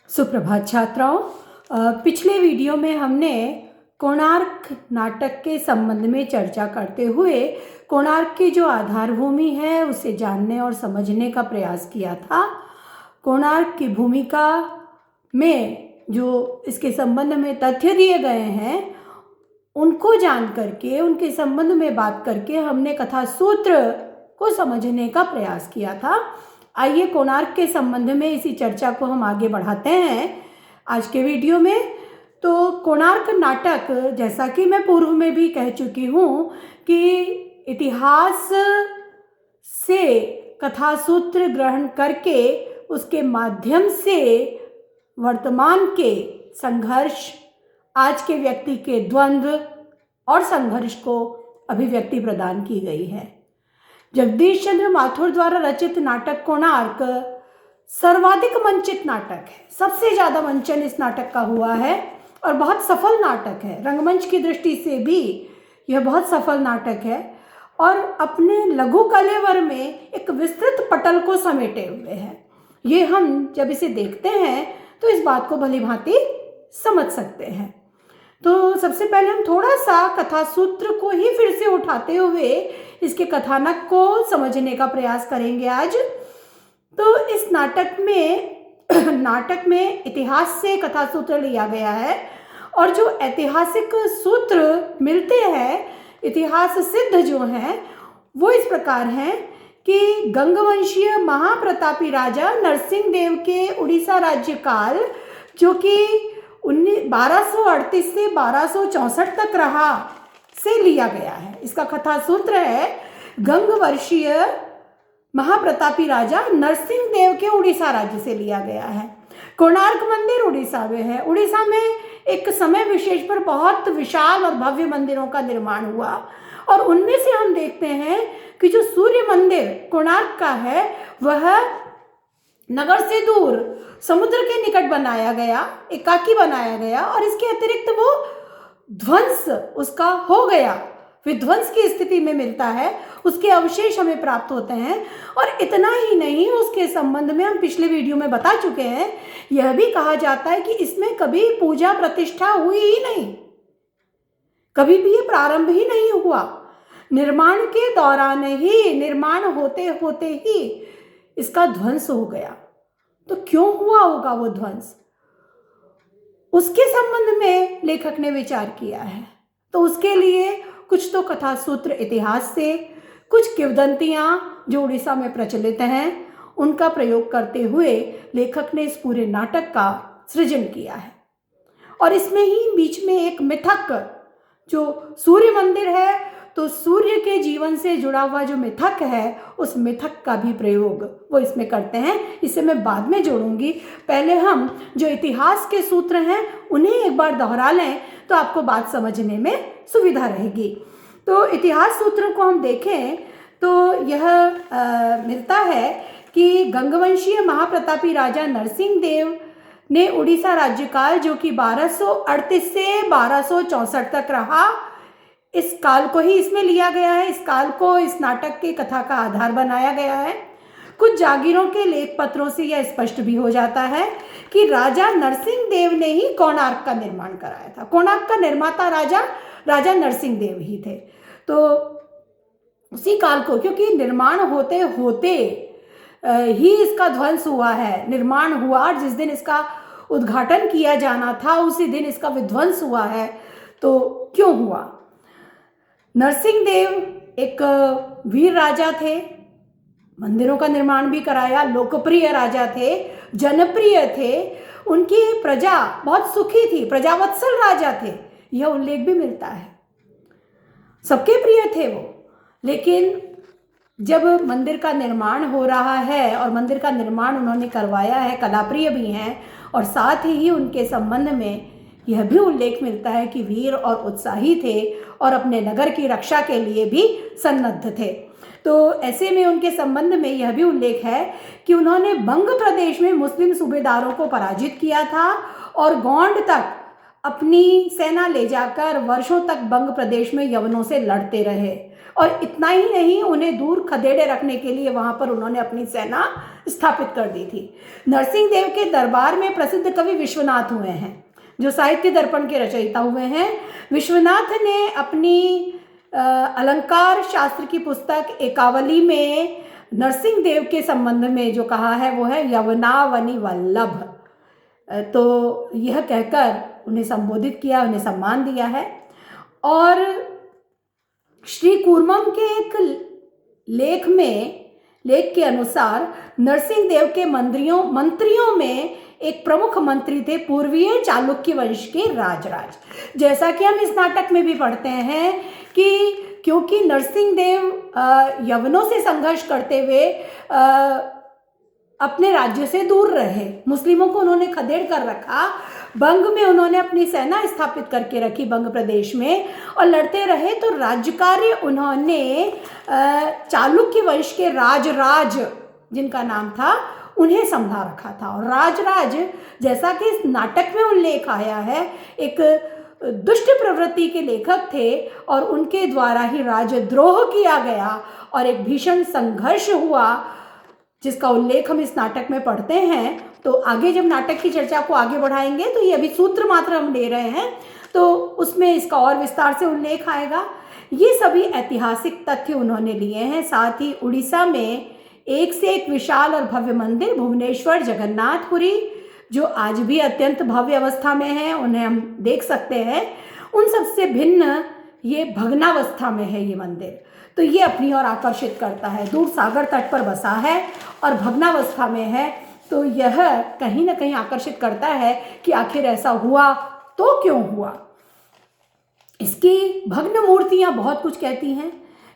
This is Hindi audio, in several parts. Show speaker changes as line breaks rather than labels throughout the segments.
सुप्रभात छात्राओं। पिछले वीडियो में हमने कोणार्क नाटक के संबंध में चर्चा करते हुए कोणार्क की जो आधारभूमि है उसे जानने और समझने का प्रयास किया था। कोणार्क की भूमिका में जो इसके संबंध में तथ्य दिए गए हैं उनको जान करके उनके संबंध में बात करके हमने कथा सूत्र को समझने का प्रयास किया था। आइए कोणार्क के संबंध में इसी चर्चा को हम आगे बढ़ाते हैं आज के वीडियो में। तो कोणार्क नाटक, जैसा कि मैं पूर्व में भी कह चुकी हूँ कि इतिहास से कथा सूत्र ग्रहण करके उसके माध्यम से वर्तमान के संघर्ष, आज के व्यक्ति के द्वंद्व और संघर्ष को अभिव्यक्ति प्रदान की गई है। जगदीश चंद्र माथुर द्वारा रचित नाटक कोणार्क सर्वाधिक मंचित नाटक है। सबसे ज़्यादा मंचन इस नाटक का हुआ है और बहुत सफल नाटक है। रंगमंच की दृष्टि से भी यह बहुत सफल नाटक है और अपने लघु कलेवर में एक विस्तृत पटल को समेटे हुए है। ये हम जब इसे देखते हैं तो इस बात को भली भांति समझ सकते हैं। तो सबसे पहले हम थोड़ा सा कथा सूत्र को ही फिर से उठाते हुए इसके कथानक को समझने का प्रयास करेंगे आज। तो इस नाटक में इतिहास से कथा सूत्र लिया गया है और जो ऐतिहासिक सूत्र मिलते हैं, इतिहास सिद्ध जो हैं, वो इस प्रकार हैं कि गंगवंशीय महाप्रतापी राजा नरसिंह देव के उड़ीसा राज्यकाल, जो कि 1238 से 1264 तक रहा, से लिया गया है। इसका कथा सूत्र है गंगवर्षीय महाप्रतापी राजा नरसिंह देव के उड़ीसा राज्य से लिया गया है। कोणार्क मंदिर उड़ीसा में है। उड़ीसा में एक समय विशेष पर बहुत विशाल और भव्य मंदिरों का निर्माण हुआ और उनमें से हम देखते हैं कि जो सूर्य मंदिर कोणार्क का है वह नगर से दूर समुद्र के निकट बनाया गया, एकाकी बनाया गया और इसके अतिरिक्त वो ध्वंस उसका हो गया, विध्वंस की स्थिति में मिलता है, उसके अवशेष हमें प्राप्त होते हैं। और इतना ही नहीं, उसके संबंध में हम पिछले वीडियो में बता चुके हैं, यह भी कहा जाता है कि इसमें कभी पूजा प्रतिष्ठा हुई ही नहीं, कभी भी ये प्रारंभ ही नहीं हुआ। निर्माण के दौरान ही, निर्माण होते होते ही इसका ध्वंस हो गया। तो क्यों हुआ होगा वो ध्वंस, उसके संबंध में लेखक ने विचार किया है। तो उसके लिए कुछ तो कथा सूत्र इतिहास से, कुछ किंवदंतियां जो उड़ीसा में प्रचलित हैं, उनका प्रयोग करते हुए लेखक ने इस पूरे नाटक का सृजन किया है। और इसमें ही बीच में एक मिथक, जो सूर्य मंदिर है, तो सूर्य के जीवन से जुड़ा हुआ जो मिथक है, उस मिथक का भी प्रयोग वो इसमें करते हैं। इसे मैं बाद में जोड़ूंगी। पहले हम जो इतिहास के सूत्र हैं उन्हें एक बार दोहरा लें तो आपको बात समझने में सुविधा रहेगी। तो इतिहास सूत्रों को हम देखें तो यह मिलता है कि गंगवंशीय महाप्रतापी राजा नरसिंह देव ने उड़ीसा राज्यकाल, जो कि 1238 से 1264 तक रहा, इस काल को ही इसमें लिया गया है। इस काल को इस नाटक की कथा का आधार बनाया गया है। कुछ जागीरों के लेख पत्रों से यह स्पष्ट भी हो जाता है कि राजा नरसिंह देव ने ही कोणार्क का निर्माण कराया था। कोणार्क का निर्माता राजा नरसिंह देव ही थे। तो उसी काल को, क्योंकि निर्माण होते होते ही इसका ध्वंस हुआ है, निर्माण हुआ और जिस दिन इसका उद्घाटन किया जाना था उसी दिन इसका विध्वंस हुआ है। तो क्यों हुआ? नरसिंह देव एक वीर राजा थे, मंदिरों का निर्माण भी कराया, लोकप्रिय राजा थे, जनप्रिय थे, उनकी प्रजा बहुत सुखी थी, प्रजावत्सल राजा थे, यह उल्लेख भी मिलता है। सबके प्रिय थे वो। लेकिन जब मंदिर का निर्माण हो रहा है, और मंदिर का निर्माण उन्होंने करवाया है, कलाप्रिय भी हैं, और साथ ही उनके संबंध में यह भी उल्लेख मिलता है कि वीर और उत्साही थे और अपने नगर की रक्षा के लिए भी सन्नद्ध थे। तो ऐसे में उनके संबंध में यह भी उल्लेख है कि उन्होंने बंग प्रदेश में मुस्लिम सूबेदारों को पराजित किया था और गोंड तक अपनी सेना ले जाकर वर्षों तक बंग प्रदेश में यवनों से लड़ते रहे और इतना ही नहीं, उन्हें दूर खदेड़े रखने के लिए वहाँ पर उन्होंने अपनी सेना स्थापित कर दी थी। नरसिंह देव के दरबार में प्रसिद्ध कवि विश्वनाथ हुए हैं, जो साहित्य दर्पण के रचयिता हुए हैं। विश्वनाथ ने अपनी अलंकार शास्त्र की पुस्तक एकावली में नरसिंह देव के संबंध में जो कहा है वो है यवनावनि वल्लभ। तो यह कहकर उन्हें संबोधित किया, उन्हें सम्मान दिया है। और श्री कूर्मम के एक लेख के अनुसार नरसिंह देव के मंत्रियों में एक प्रमुख मंत्री थे पूर्वीय चालुक्य वंश के राजराज। जैसा कि हम इस नाटक में भी पढ़ते हैं कि क्योंकि नरसिंह देव यवनों से संघर्ष करते हुए अपने राज्य से दूर रहे, मुस्लिमों को उन्होंने खदेड़ कर रखा, बंग में उन्होंने अपनी सेना स्थापित करके रखी बंग प्रदेश में और लड़ते रहे, तो राज्य कार्य उन्होंने चालुक्य वंश के राजराज जिनका नाम था उन्हें संभाल रखा था। और राजराज, जैसा कि इस नाटक में उल्लेख आया है, एक दुष्ट प्रवृत्ति के लेखक थे और उनके द्वारा ही राजद्रोह किया गया और एक भीषण संघर्ष हुआ जिसका उल्लेख हम इस नाटक में पढ़ते हैं। तो आगे जब नाटक की चर्चा को आगे बढ़ाएंगे तो ये अभी सूत्र मात्र हम ले रहे हैं, तो उसमें इसका और विस्तार से उल्लेख आएगा। ये सभी ऐतिहासिक तथ्य उन्होंने लिए हैं। साथ ही उड़ीसा में एक से एक विशाल और भव्य मंदिर, भुवनेश्वर, जगन्नाथपुरी, जो आज भी अत्यंत भव्य अवस्था में है, उन्हें हम देख सकते हैं। उन सबसे भिन्न ये भग्नावस्था में है ये मंदिर, तो ये अपनी ओर आकर्षित करता है। दूर सागर तट पर बसा है और भग्नावस्था में है, तो यह कहीं ना कहीं आकर्षित करता है कि आखिर ऐसा हुआ तो क्यों हुआ। इसकी भग्न मूर्तियां बहुत कुछ कहती हैं।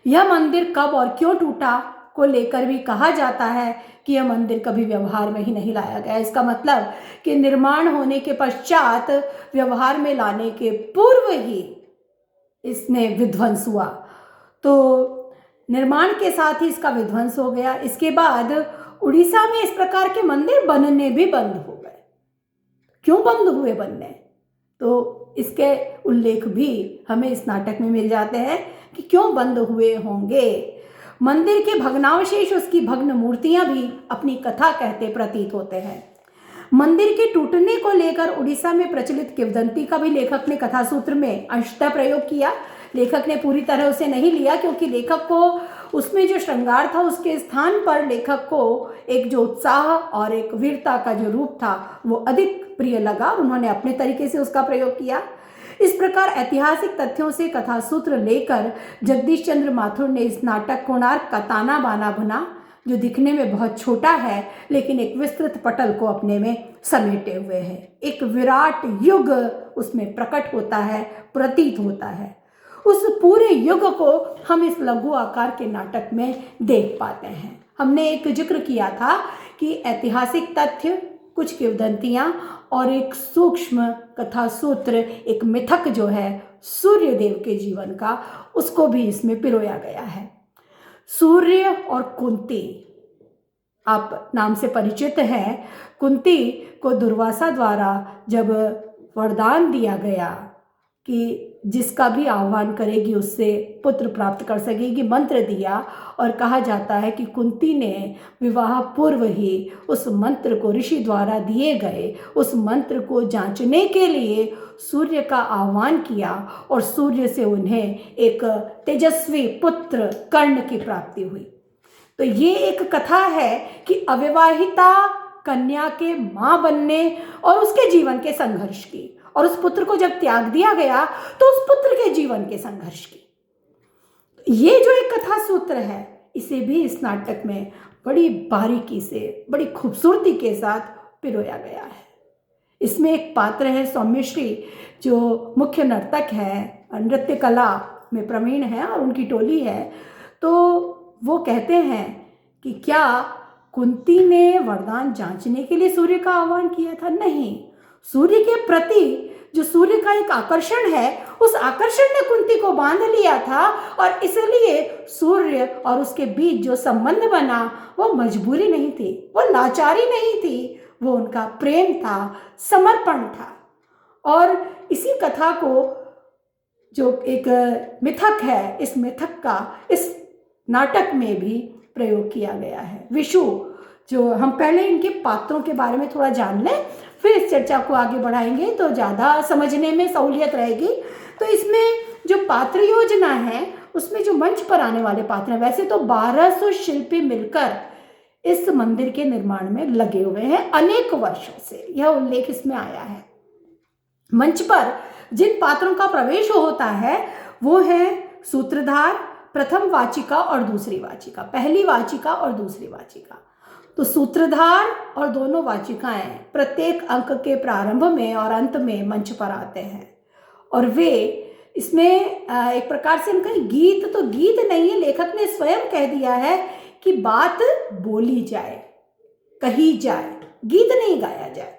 यह मंदिर कब और क्यों टूटा को लेकर भी कहा जाता है कि यह मंदिर कभी व्यवहार में ही नहीं लाया गया। इसका मतलब कि निर्माण होने के पश्चात व्यवहार में लाने के पूर्व ही इसमें विध्वंस हुआ, तो निर्माण के साथ ही इसका विध्वंस हो गया। इसके बाद उड़ीसा में इस प्रकार के मंदिर बनने भी बंद हो गए। क्यों बंद हुए बनने, तो इसके उल्लेख भी हमें इस नाटक में मिल जाते हैं कि क्यों बंद हुए होंगे। मंदिर के भग्नावशेष, उसकी भग्न मूर्तियां भी अपनी कथा कहते प्रतीत होते हैं। मंदिर के टूटने को लेकर उड़ीसा में प्रचलित किंवदंती का भी लेखक ने कथा सूत्र में अंशतः प्रयोग किया। लेखक ने पूरी तरह उसे नहीं लिया, क्योंकि लेखक को उसमें जो श्रृंगार था उसके स्थान पर लेखक को एक जो उत्साह और एक वीरता का जो रूप था वो अधिक प्रिय लगा। उन्होंने अपने तरीके से उसका प्रयोग किया। इस प्रकार ऐतिहासिक तथ्यों से कथा सूत्र लेकर जगदीश चंद्र माथुर ने इस नाटक कोणार्क का ताना बाना बुना, जो दिखने में बहुत छोटा है लेकिन एक विस्तृत पटल को अपने में समेटे हुए है। एक विराट युग उसमें प्रकट होता है, प्रतीत होता है। उस पूरे युग को हम इस लघु आकार के नाटक में देख पाते हैं। हमने एक जिक्र किया था कि ऐतिहासिक तथ्य, कुछ किंवदंतियां और एक सूक्ष्म कथा सूत्र, एक मिथक जो है सूर्य देव के जीवन का, उसको भी इसमें पिरोया गया है। सूर्य और कुंती आप नाम से परिचित हैं। कुंती को दुर्वासा द्वारा जब वरदान दिया गया कि जिसका भी आह्वान करेगी उससे पुत्र प्राप्त कर सकेगी, मंत्र दिया, और कहा जाता है कि कुंती ने विवाह पूर्व ही उस मंत्र को, ऋषि द्वारा दिए गए उस मंत्र को जांचने के लिए सूर्य का आह्वान किया और सूर्य से उन्हें एक तेजस्वी पुत्र कर्ण की प्राप्ति हुई। तो ये एक कथा है कि अविवाहिता कन्या के मां बनने और उसके जीवन के संघर्ष की, और उस पुत्र को जब त्याग दिया गया तो उस पुत्र के जीवन के संघर्ष की। ये जो एक कथा सूत्र है, इसे भी इस नाटक में बड़ी बारीकी से, बड़ी खूबसूरती के साथ पिरोया गया है। इसमें एक पात्र है सौम्यश्री, जो मुख्य नर्तक है, नृत्य कला में प्रवीण है और उनकी टोली है। तो वो कहते हैं कि क्या कुंती ने वरदान जांचने के लिए सूर्य का आह्वान किया था? नहीं, सूर्य के प्रति जो सूर्य का एक आकर्षण है, उस आकर्षण ने कुंती को बांध लिया था, और इसलिए सूर्य और उसके बीच जो संबंध बना वो मजबूरी नहीं थी, वो लाचारी नहीं थी, वो उनका प्रेम था, समर्पण था। और इसी कथा को जो एक मिथक है, इस मिथक का इस नाटक में भी प्रयोग किया गया है। विषु, जो हम पहले इनके पात्रों के बारे में थोड़ा जान लें, फिर इस चर्चा को आगे बढ़ाएंगे तो ज़्यादा समझने में सहूलियत रहेगी। तो इसमें जो पात्र योजना है उसमें जो मंच पर आने वाले पात्र हैं, वैसे तो 1200 शिल्पी मिलकर इस मंदिर के निर्माण में लगे हुए हैं अनेक वर्षों से, यह उल्लेख इसमें आया है। मंच पर जिन पात्रों का प्रवेश होता है वो है सूत्रधार, प्रथम वाचिका और दूसरी वाचिका, पहली वाचिका और दूसरी वाचिका। तो सूत्रधार और दोनों वाचिकाएं प्रत्येक अंक के प्रारंभ में और अंत में मंच पर आते हैं और वे इसमें एक प्रकार से उनका गीत, तो गीत नहीं है, लेखक ने स्वयं कह दिया है कि बात बोली जाए, कही जाए, गीत नहीं गाया जाए,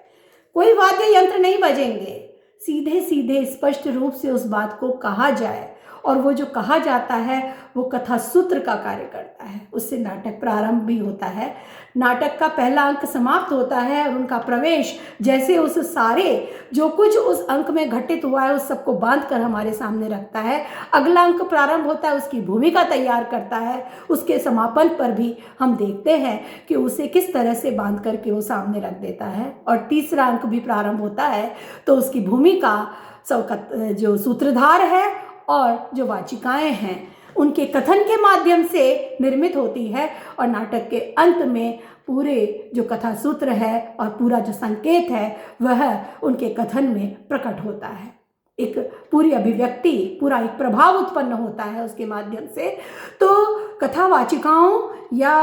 कोई वाद्य यंत्र नहीं बजेंगे, सीधे सीधे स्पष्ट रूप से उस बात को कहा जाए और वो जो कहा जाता है वो कथा सूत्र का कार्य करता है। उससे नाटक प्रारंभ भी होता है, नाटक का पहला अंक समाप्त होता है और उनका प्रवेश जैसे उस सारे जो कुछ उस अंक में घटित हुआ है उस सबको बांध कर हमारे सामने रखता है। अगला अंक प्रारंभ होता है, उसकी भूमिका तैयार करता है, उसके समापन पर भी हम देखते हैं कि उसे किस तरह से बांध करके वो सामने रख देता है। और तीसरा अंक भी प्रारंभ होता है तो उसकी भूमिका जो सूत्रधार है और जो वाचिकाएं हैं उनके कथन के माध्यम से निर्मित होती है और नाटक के अंत में पूरे जो कथा सूत्र है और पूरा जो संकेत है वह उनके कथन में प्रकट होता है। एक पूरी अभिव्यक्ति, पूरा एक प्रभाव उत्पन्न होता है उसके माध्यम से। तो कथा वाचिकाओं या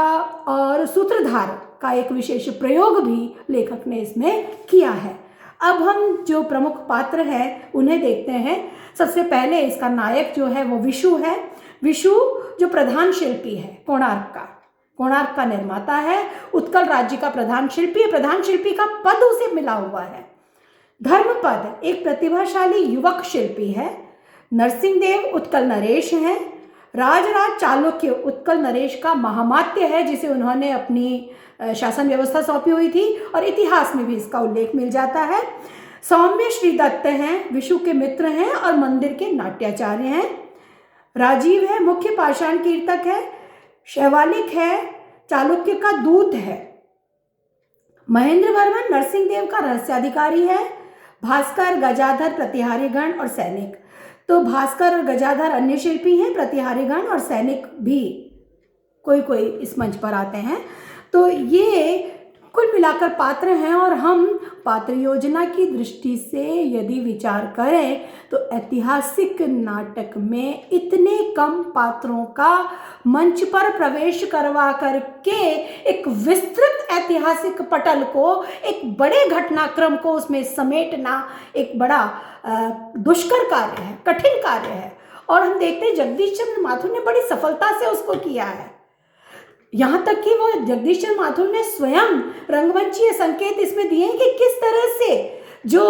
और सूत्रधार का एक विशेष प्रयोग भी लेखक ने इसमें किया है। अब हम जो प्रमुख पात्र हैं उन्हें देखते हैं। सबसे पहले इसका नायक जो है वो विषु है। विषु जो प्रधान शिल्पी है कोणार्क का निर्माता है, उत्कल राज्य का प्रधान शिल्पी है। प्रधान शिल्पी का पद उसे मिला हुआ है। धर्मपद एक प्रतिभाशाली युवक शिल्पी है। नरसिंहदेव उत्कल नरेश हैं। राजराज चालुक्य उत्कल नरेश का महामात्य है जिसे उन्होंने अपनी शासन व्यवस्था सौंपी हुई थी और इतिहास में भी इसका उल्लेख मिल जाता है। सौम्य श्री दत्त हैं, विषु के मित्र हैं और मंदिर के नाट्याचार्य हैं। राजीव है, मुख्य पाषाण कीर्तक है। शैवालिक है, चालुक्य का दूत है। महेंद्र वर्मन नरसिंहदेव का रहस्याधिकारी है। भास्कर, गजाधर प्रतिहारीगण और सैनिक। तो भास्कर और गजाधर अन्य शिल्पी हैं, प्रतिहारीगण और सैनिक भी कोई कोई इस मंच पर आते हैं। तो ये कुल मिलाकर पात्र हैं और हम पात्र योजना की दृष्टि से यदि विचार करें तो ऐतिहासिक नाटक में इतने कम पात्रों का मंच पर प्रवेश करवा करके एक विस्तृत ऐतिहासिक पटल को, एक बड़े घटनाक्रम को उसमें समेटना एक बड़ा दुष्कर कार्य है, कठिन कार्य है। और हम देखते हैं जगदीश चंद्र माथुर ने बड़ी सफलता से उसको किया है। यहाँ तक कि वो जगदीश चंद्र माथुर ने स्वयं रंगमंचीय संकेत इसमें दिए हैं कि किस तरह से जो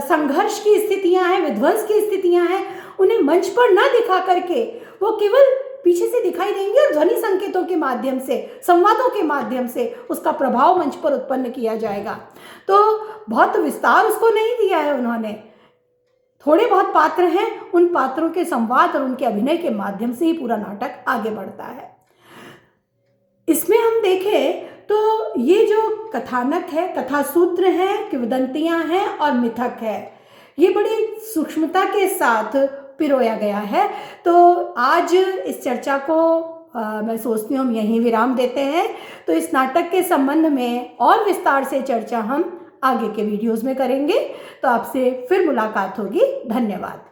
संघर्ष की स्थितियां हैं, विध्वंस की स्थितियां हैं, उन्हें मंच पर न दिखा करके वो केवल पीछे से दिखाई देंगे और ध्वनि संकेतों के माध्यम से, संवादों के माध्यम से उसका प्रभाव मंच पर उत्पन्न किया जाएगा। तो बहुत विस्तार उसको नहीं दिया है उन्होंने, थोड़े बहुत पात्र हैं, उन पात्रों के संवाद और उनके अभिनय के माध्यम से ही पूरा नाटक आगे बढ़ता है। इसमें हम देखें तो ये जो कथानक है, कथा सूत्र हैं, किंवदंतियां हैं और मिथक है, ये बड़ी सूक्ष्मता के साथ पिरोया गया है। तो आज इस चर्चा को मैं सोचती हूँ हम यहीं विराम देते हैं। तो इस नाटक के संबंध में और विस्तार से चर्चा हम आगे के वीडियोस में करेंगे। तो आपसे फिर मुलाकात होगी। धन्यवाद।